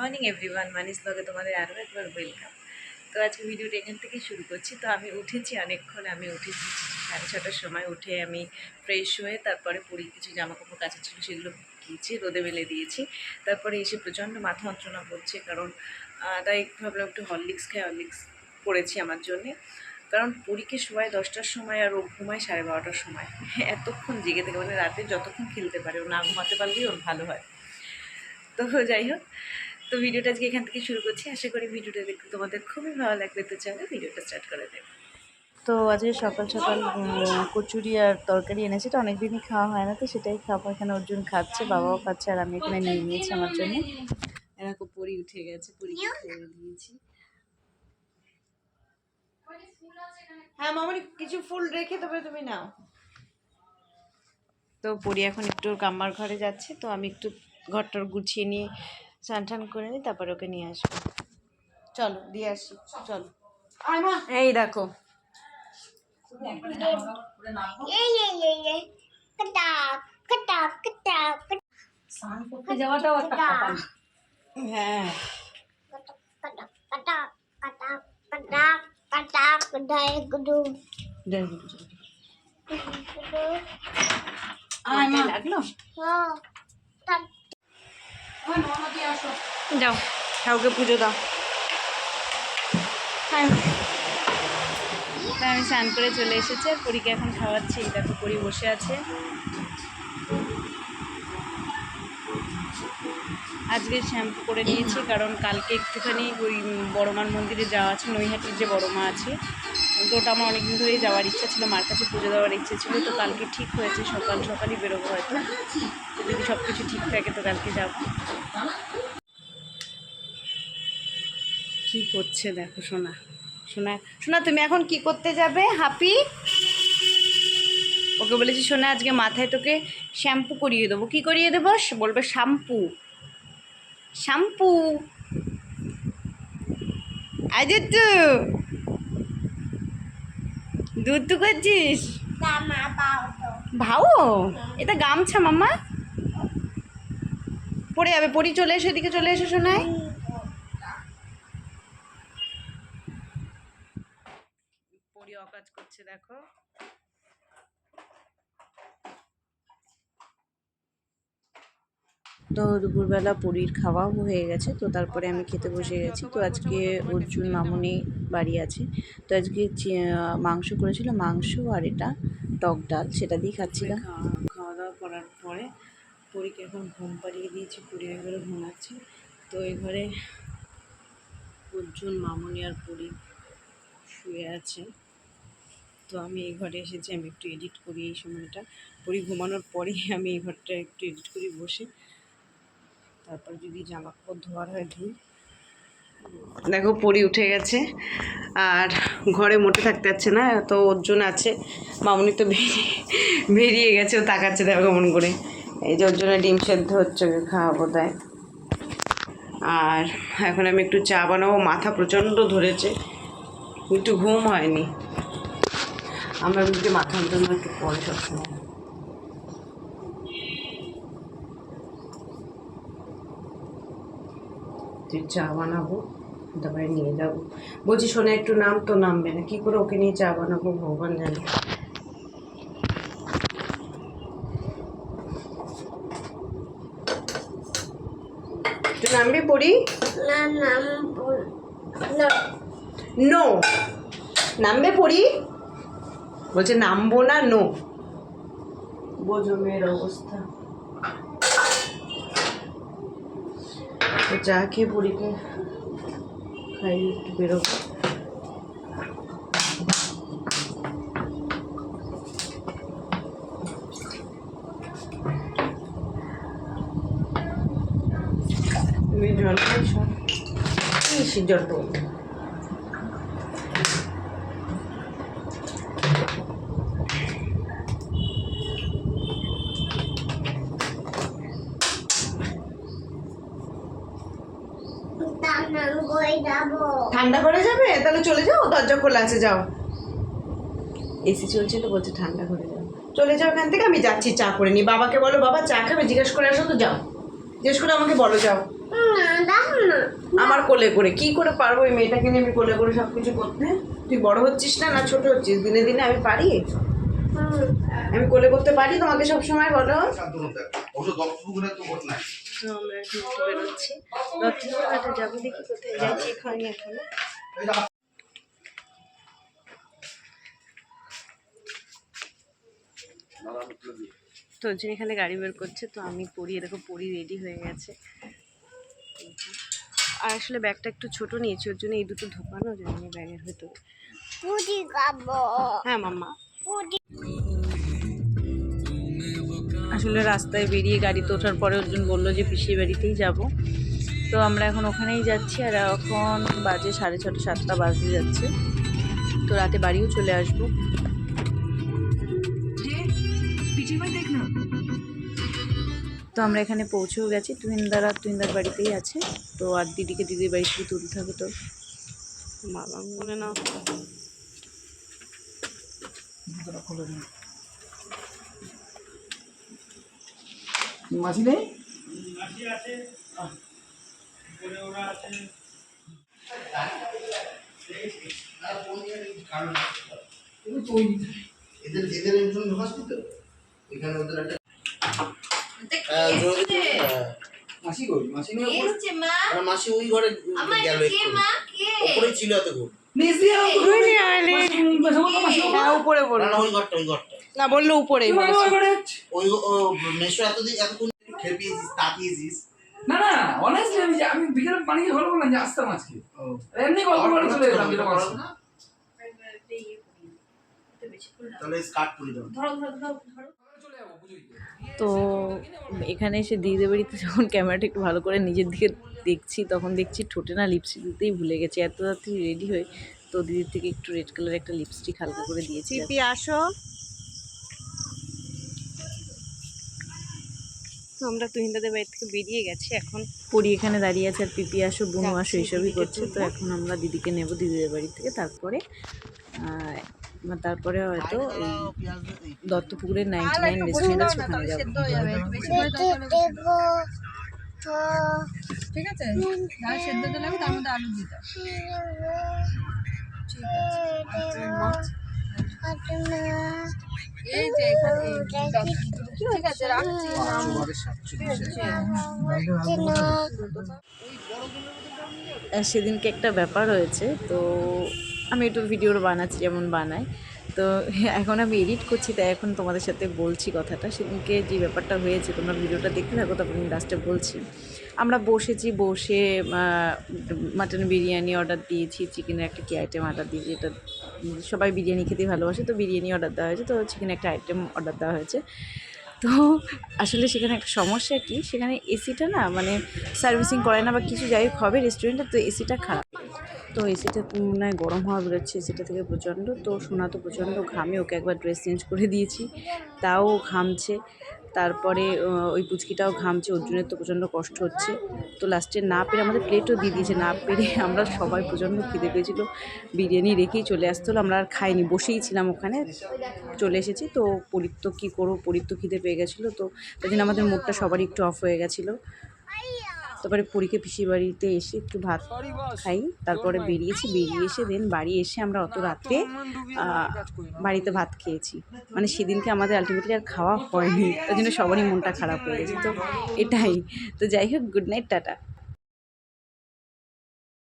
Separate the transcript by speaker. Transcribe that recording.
Speaker 1: Morning everyone, মানিস ব্লগে তোমাদের আরও একবার ওয়েলকাম। তো আজকে ভিডিওটা এখান থেকে শুরু করছি। তো আমি উঠেছি অনেকক্ষণ, আমি উঠেছি 6:30টার সময়। উঠে আমি ফ্রেশ হয়ে তারপরে পরি কিছু জামাকাপড় কাচা ছিল সেগুলো গিয়েছি, রোদে মেলে দিয়েছি। তারপরে এসে প্রচণ্ড মাথা যন্ত্রণা করছে, কারণ তাই ভাবলাম একটু হরলিক্স খাই। হরলিক্স করেছি আমার জন্যে, কারণ পরীকে শোয়ায় 10টার সময় আর ও ঘুমায় 12:30টার সময়। এতক্ষণ জেগে থেকে, মানে রাতে যতক্ষণ খেলতে পারে, ও না ঘুমাতে পারলেই ওর ভালো হয়। তো যাই হোক, তো ভিডিওটা আজকে এখান থেকে শুরু করছি। আশা করি ভিডিওটা দেখতে তোমাদের খুবই ভালো লাগবে। তো চলো ভিডিওটা স্টার্ট করে দেব। তো আজকে সকাল সকাল কচুরি আর তরকারি এনেছে, তো অনেকদিনই খাওয়া হয় না, তো সেটাই খাবো। এখানে অর্জুন খাচ্ছে, বাবাও খাচ্ছে, আর আমি এখানে নিয়ে নিয়েছি আমার জন্য। এরকম পরি উঠে গেছে, পরিকে খেয়ে দিয়েছি। হ্যাঁ মামনি, কিছু ফুল রেখে তবে তুমি নাও। তো পরি এখন একটু কাম্মার ঘরে যাচ্ছে, তো আমি একটু ঘরটার গুছিয়ে নিয়ে স্নান টান করে নিই, তারপরে ওকে নিয়ে আসবো। চলো দিয়ে আসি, চলো। এই দেখো, হ্যাঁ লাগলো। যাও ঠাকুরকে পুজো দাও। হ্যাঁ, আমি স্নান করে চলে এসেছি, আর পরীকে এখন খাওয়াচ্ছি। এই দেখো পরী বসে আছে। আজকে শ্যাম্পু করে নিয়েছি, কারণ কালকে একটুখানি ওই বড়মার মন্দিরে যাওয়া আছে, নৈহাটির যে বড়মা আছে, তো ওটা আমার অনেকদিন ধরেই যাওয়ার ইচ্ছা ছিল, মার কাছে পুজো দেওয়ার ইচ্ছে ছিল। তো কালকে ঠিক হয়েছে, সকাল সকালই বেরোবো হয়তো, তো যদি সব কিছু ঠিক থাকে তো কালকে যাব। কি করছে দেখো সোনা, সোনা সোনা তুমি এখন কি করতে যাবে? হাপি ওকে বলেছি, সোনা আজকে মাথায় তোকে শ্যাম্পু করিয়ে দেবো। কি করিয়ে দেবো? বলবে শ্যাম্পু, শ্যাম্পু। আজ তো দুধ তো করছিস, ভাও এটা গামছা মাম্মা পড়ে যাবে। পরি চলে এসো, এদিকে চলে এসো শোনায়। পরি অকাজ করছে দেখো। তো দুপুরবেলা পরির খাওয়াও হয়ে গেছে, তো তারপরে আমি খেতে বসে গেছি। তো আজকে অর্জুন মামনি বাড়ি আছে, তো আজকে মাংস করেছিল, মাংস আর এটা টক ডাল, সেটা দিয়ে খাচ্ছিলাম। খাওয়া দাওয়া করার পরে পরীকে এখন ঘুম পাড়িয়ে দিয়েছি, পরি ঘরে ঘুমাচ্ছে। তো এই ঘরে অর্জুন মামনি আর পরি শুয়ে আছে। তো আমি এই ঘরে এসেছি, আমি একটু এডিট করি এই সময়টা। পরি ঘুমানোর পরেই আমি এই ঘরটা একটু এডিট করি বসে, তারপর যদি জামা কাপড় ধোয়ার হয় ধুই। দেখো পরি উঠে গেছে, আর ঘরে মোটে থাকতে যাচ্ছে না, তো অর্জুন আছে, মামনি তো বেরিয়ে গেছে। ও তাকাচ্ছে দেখো কেমন করে। এই যে অর্জুনের ডিম সেদ্ধ হচ্ছে, ওকে খাওয়াবো তাই। আর এখন আমি একটু চা বানাবো, মাথা প্রচণ্ড ধরেছে, একটু ঘুম হয়নি। আমরা একটু মাথা জন্য একটু পরে সবসময়। চা বানাবো, তারপরে নিয়ে যাবো। বলছি শোনা একটু নাম, তো নামবে না, কী করে ওকে নিয়ে চা বানাবো ভগবান জানে। একটু নামবে পড়ি, নো নামবে পড়ি, বলছে নামবো না, নো। বোঝো মেয়ের অবস্থা। তো চা খেয়ে পরীকে খাই, একটু বেরোবো। তুমি জল খাইছ? জল তো ঠান্ডা করে যাবে, তাহলে চলে যাও, দরজা খোলা আছে, যাও। এসি চলছে তো, বলছে ঠান্ডা করে যাও, চলে যাও এখান থেকে, আমি যাচ্ছি চা করে নি। বাবাকে বলো বাবা চা খাবে, জিজ্ঞেস করে আসো, তো যাও, জিজ্ঞেস করে আমাকে বলো, যাও। আমার কোলে করে কি করে পারবো এই মেয়েটাকে নিয়ে আমি কোলে করে সব কিছু করতে? তুই বড় হচ্ছিস না, না ছোট হচ্ছিস? দিনে দিনে আমি পারি, আমি কোলে করতে পারি তোমাকে সব সময় বলো। আমরা এখন বেরোচ্ছি, দত্তপুকুর ঘাটে যাবো, দেখি কোথায় যাই, ঠিক হয়নি এখনো। তো এখানে গাড়ি বের করছে, তো আমি পরি, এরকম পরি রেডি হয়ে গেছে। আর আসলে ব্যাগটা একটু ছোট নিয়েছি, ওর জন্য এই দুটো ঢোকানো যায়নি ব্যাগের ভেতরে। হ্যাঁ মাম্মা, আসলে রাস্তায় বেরিয়ে গাড়িতে ওঠার পরে অর্জুন বললো যে পিসির বাড়িতেই যাব, তো আমরা এখন ওখানেই যাচ্ছি। আর এখন বাজে 6:30 7টা বাজতে যাচ্ছে, তো রাতে বাড়িও চলে আসবো। তো আমরা এখানে পৌঁছেও গেছি, তুহিনদার বাড়িতেই আছে। তো আর দিদিকে দিদির বাড়ি থেকে তুলতে হবে, তো বাবা বলে না
Speaker 2: মাসি নেই, মাসি কই? মাসি নেই,
Speaker 3: মাসি ওই ঘরে গেল, উপরে ছিল এতক্ষণ।
Speaker 1: উপরে বললো,
Speaker 3: না ওই ঘরটা, ওই ঘরটা
Speaker 1: না বললো উপরে,
Speaker 3: ওই মেশো এতক্ষণ খেপিয়েছিস, তাকিয়েছিস।
Speaker 2: না না, অনেস্টলি আমি বিকেলে পানি খেয়ে ভালো বললাম যে আসতাম আজকে, এমনি গল্প করে চলে যেতাম যেটা বলছ না।
Speaker 3: তাহলে স্কার্ট পরে দাও।
Speaker 1: তো এখানে এসে দিদিদের বাড়িতে যখন ক্যামেরাটা একটু ভালো করে নিজের দিকে দেখছি, তখন দেখছি ঠোঁটে না লিপস্টিক দিতেই ভুলে গেছি। এত রাত্রি রেডি হয়ে, তো দিদির থেকে একটু রেড কালার একটা লিপস্টিক হালকা করে দিয়েছি। পিপি আসো, তো আমরা তুহিনদাদের বাড়ি থেকে বেরিয়ে গেছি, এখন পরি এখানে দাঁড়িয়ে আছে, আর পিপি আসো, বুনু আসো, এইসবই করছে। তো এখন আমরা দিদিকে নেব দিদিদের বাড়ি থেকে, তারপরে হয়তো এই দত্তপুকুরের 99 রেস্টুরেন্ট আছে, ওখানে যাবো।
Speaker 4: ঠিক আছে, ডাল সেদ্ধ দিলে তার মধ্যে আলু দিতে। ঠিক আছে, এই যে ঠিক আছে, রাখছি।
Speaker 1: সেদিনকে একটা ব্যাপার হয়েছে, তো আমি একটু ভিডিও বানাচ্ছি, যেমন বানাই, তো এখন আমি এডিট করছি, তাই এখন তোমাদের সাথে বলছি কথাটা। সেদিনকে যে ব্যাপারটা হয়েছে, তোমরা ভিডিওটা দেখতে থাকো, তারপর আমি লাস্টে বলছি। আমরা বসে মাটন বিরিয়ানি অর্ডার দিয়েছি, চিকেনের একটা কি আইটেম অর্ডার দিয়েছি, এটা সবাই বিরিয়ানি খেতেই ভালোবাসে, তো বিরিয়ানি অর্ডার দেওয়া হয়েছে, তো চিকেনের একটা আইটেম অর্ডার দেওয়া হয়েছে। তো আসলে সেখানে একটা সমস্যা কি, সেখানে এসিটা না মানে সার্ভিসিং করে না বা কিছু, যাই হোক হবে রেস্টুরেন্টে, তো এসিটা খারাপ। তো এসিটা মনে হয় গরম হওয়া বেরোচ্ছে এসিটা থেকে প্রচণ্ড। তো সোনা তো প্রচণ্ড ঘামে, ওকে একবার ড্রেস চেঞ্জ করে দিয়েছি, তাও ঘামছে। তারপরে ওই পুচকিটাও ঘামছে, অর্জুনের তো প্রচণ্ড কষ্ট হচ্ছে। তো লাস্টে না পেরে আমাদের প্লেটও দিয়ে দিয়েছে, না পেরে আমরা সবাই প্রচণ্ড খিদে পেয়েছিলো, বিরিয়ানি রেখেই চলে আসতে হলো। আমরা আর খাইনি, বসেই ছিলাম ওখানে, চলে এসেছি। তো পরীর তো কী করবো, পরীর তো খিদে পেয়ে গেছিলো, তো তাই জন্য আমাদের মুডটা সবারই একটু অফ হয়ে গেছিলো। তারপরে পরীকে পিসির বাড়িতে এসে একটু ভাত খাই, তারপরে বেরিয়ে এসে দেন বাড়ি এসে আমরা অত রাতে বাড়িতে ভাত খেয়েছি। মানে সেদিনকে আমাদের আলটিমেটলি আর খাওয়া হয়নি, তাই জন্য সবারই মনটা খারাপ হয়ে গেছে। তো এটাই, তো যাই হোক, গুড নাইট, টাটা।